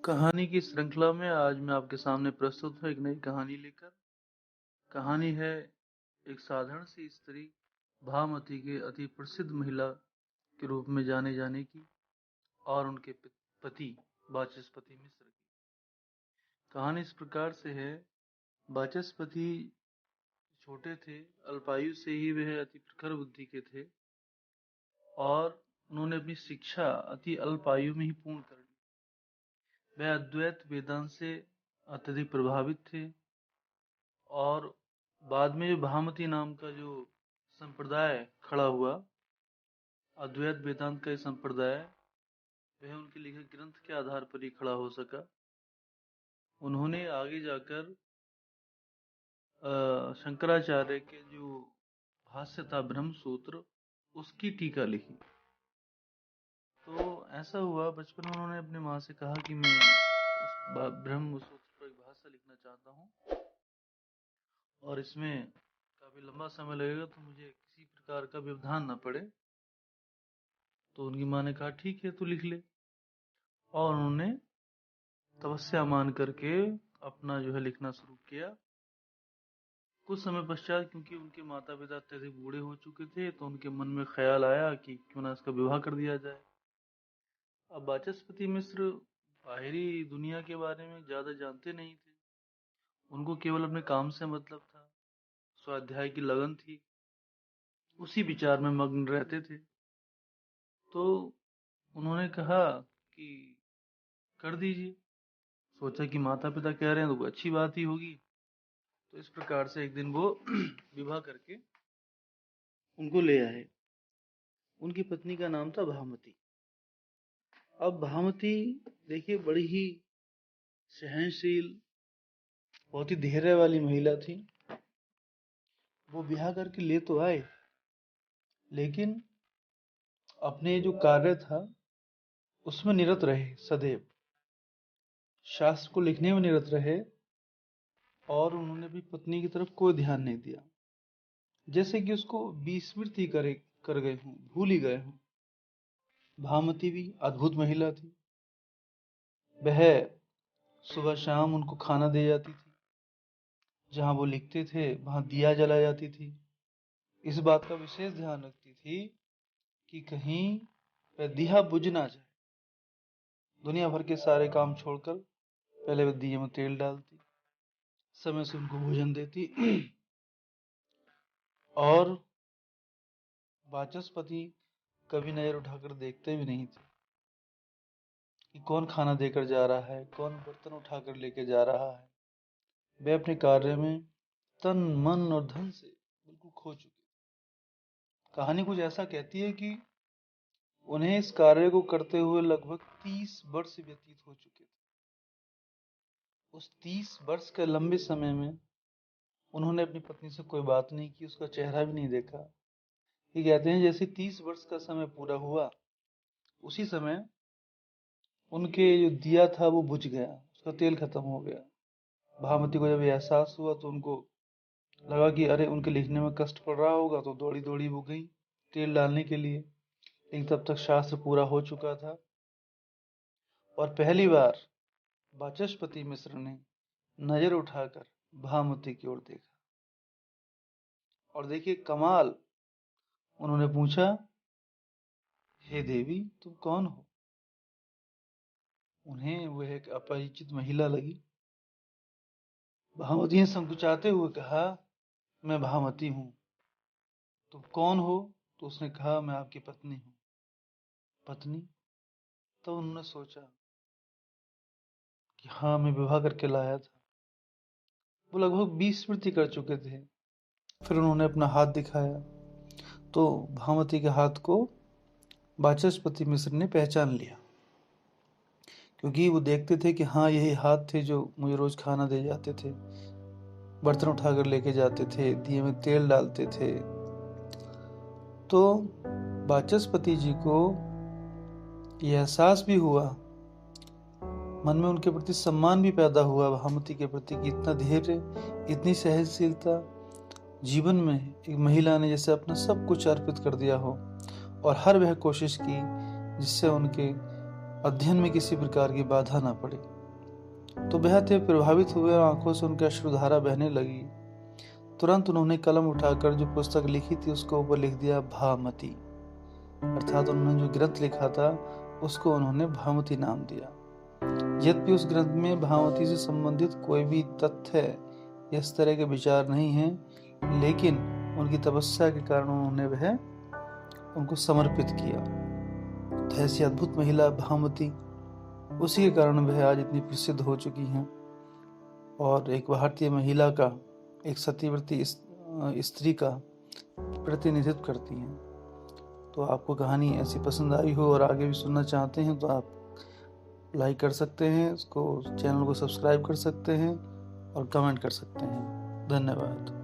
कहानी की श्रृंखला में आज मैं आपके सामने प्रस्तुत हूँ एक नई कहानी लेकर। कहानी है एक साधारण सी स्त्री भामती के अति प्रसिद्ध महिला के रूप में जाने जाने की और उनके पति वाचस्पति मिश्र की। कहानी इस प्रकार से है। वाचस्पति छोटे थे, अल्पायु से ही वह अति प्रखर बुद्धि के थे और उन्होंने अपनी शिक्षा अति अल्पायु में ही पूर्ण कर ली। वह अद्वैत वेदांत से अत्यधिक प्रभावित थे और बाद में जो भामती नाम का जो संप्रदाय खड़ा हुआ, अद्वैत वेदांत का ये संप्रदाय, वह उनके लिखे ग्रंथ के आधार पर ही खड़ा हो सका। उन्होंने आगे जाकर शंकराचार्य के जो भाष्य था ब्रह्म सूत्र, उसकी टीका लिखी। तो ऐसा हुआ, बचपन में उन्होंने अपनी माँ से कहा कि मैं ब्रह्म सूत्र पर एक भाष्य लिखना चाहता हूँ और इसमें काफी लंबा समय लगेगा तो मुझे किसी प्रकार का व्यवधान न पड़े। तो उनकी माँ ने कहा ठीक है तू लिख ले, और उन्होंने तपस्या मान करके अपना जो है लिखना शुरू किया। कुछ समय पश्चात, क्योंकि उनके माता पिता अत्यधिक बूढ़े हो चुके थे, तो उनके मन में ख्याल आया कि क्यों ना इसका विवाह कर दिया जाए। अब वाचस्पति मिश्र बाहरी दुनिया के बारे में ज्यादा जानते नहीं थे, उनको केवल अपने काम से मतलब था, स्वाध्याय की लगन थी, उसी विचार में मग्न रहते थे। तो उन्होंने कहा कि कर दीजिए। सोचा कि माता पिता कह रहे हैं तो कोई अच्छी बात ही होगी। तो इस प्रकार से एक दिन वो विवाह करके उनको ले आए। उनकी पत्नी का नाम था भामती। अब भामती देखिए बड़ी ही सहनशील, बहुत ही धैर्य वाली महिला थी। वो ब्याह करके ले तो आए, लेकिन अपने जो कार्य था उसमें निरत रहे, सदैव शास्त्र को लिखने में निरत रहे, और उन्होंने भी पत्नी की तरफ कोई ध्यान नहीं दिया, जैसे कि उसको विस्मृत ही कर गए हों, भूल ही गए हों। भामती भी अद्भुत महिला थी। वह सुबह शाम उनको खाना दे जाती थी, जहां वो लिखते थे वहां दिया जला जाती थी। इस बात का विशेष ध्यान रखती थी कि कहीं वह दिया बुझ ना जाए। दुनिया भर के सारे काम छोड़कर पहले वह दिए में तेल डालती, समय से उनको भोजन देती। और वाचस्पति कभी नजर उठाकर देखते भी नहीं थे कि कौन खाना देकर जा रहा है, कौन बर्तन उठाकर लेके जा रहा है। वे अपने कार्य में तन मन और धन से बिल्कुल खो चुके। कहानी कुछ ऐसा कहती है कि उन्हें इस कार्य को करते हुए लगभग 30 वर्ष व्यतीत हो चुके थे। उस 30 वर्ष के लंबे समय में उन्होंने अपनी पत्नी से कोई बात नहीं की, उसका चेहरा भी नहीं देखा। ये कहते हैं जैसे 30 वर्ष का समय पूरा हुआ, उसी समय उनके जो दिया था वो बुझ गया, उसका तेल खत्म हो गया। भामती को जब एहसास हुआ तो उनको लगा कि अरे उनके लिखने में कष्ट पड़ रहा होगा, तो दौड़ी दौड़ी वो गई तेल डालने के लिए। लेकिन तब तक शास्त्र पूरा हो चुका था और पहली बार वाचस्पति मिश्र ने नजर उठाकर भामती की ओर देखा और देखिए कमाल, उन्होंने पूछा, हे देवी तुम कौन हो? उन्हें वह एक अपरिचित महिला लगी। भामती ने संकुचाते हुए कहा, मैं भामती हूं, तुम कौन हो? तो उसने कहा, मैं आपकी पत्नी हूं। पत्नी? तो उन्होंने सोचा कि हाँ, मैं विवाह करके लाया था। वो लगभग 20 स्मृति कर चुके थे। फिर उन्होंने अपना हाथ दिखाया तो भामती के हाथ को वाचस्पति मिश्र ने पहचान लिया, क्योंकि वो देखते थे कि हाँ यही हाथ थे जो मुझे रोज खाना दे जाते थे, बर्तन उठाकर लेके जाते थे, दिए में तेल डालते थे। तो वाचस्पति जी को यह एहसास भी हुआ, मन में उनके प्रति सम्मान भी पैदा हुआ, भामती के प्रति कि इतना धैर्य, इतनी सहनशीलता, जीवन में एक महिला ने जैसे अपना सब कुछ अर्पित कर दिया हो और हर वह कोशिश की जिससे उनके अध्ययन में किसी प्रकार की बाधा न पड़े। तो बेहद ही प्रभावित हुए और आंखों से उनकी अश्रुधारा बहने लगी। तुरंत उन्होंने कलम उठाकर जो पुस्तक लिखी थी उसको ऊपर लिख दिया भामती, अर्थात उन्होंने जो ग्रंथ लिखा था उसको उन्होंने भामती नाम दिया। यद्यपि उस ग्रंथ में भामती से संबंधित कोई भी तथ्य इस तरह के विचार नहीं है, लेकिन उनकी तपस्या के कारण उन्होंने वह उनको समर्पित किया। तो ऐसी अद्भुत महिला भामती, उसी के कारण वह आज इतनी प्रसिद्ध हो चुकी हैं और एक भारतीय महिला का, एक सतीव्रती स्त्री का प्रतिनिधित्व करती हैं। तो आपको कहानी ऐसी पसंद आई हो और आगे भी सुनना चाहते हैं तो आप लाइक कर सकते हैं, उसको चैनल को सब्सक्राइब कर सकते हैं और कमेंट कर सकते हैं। धन्यवाद।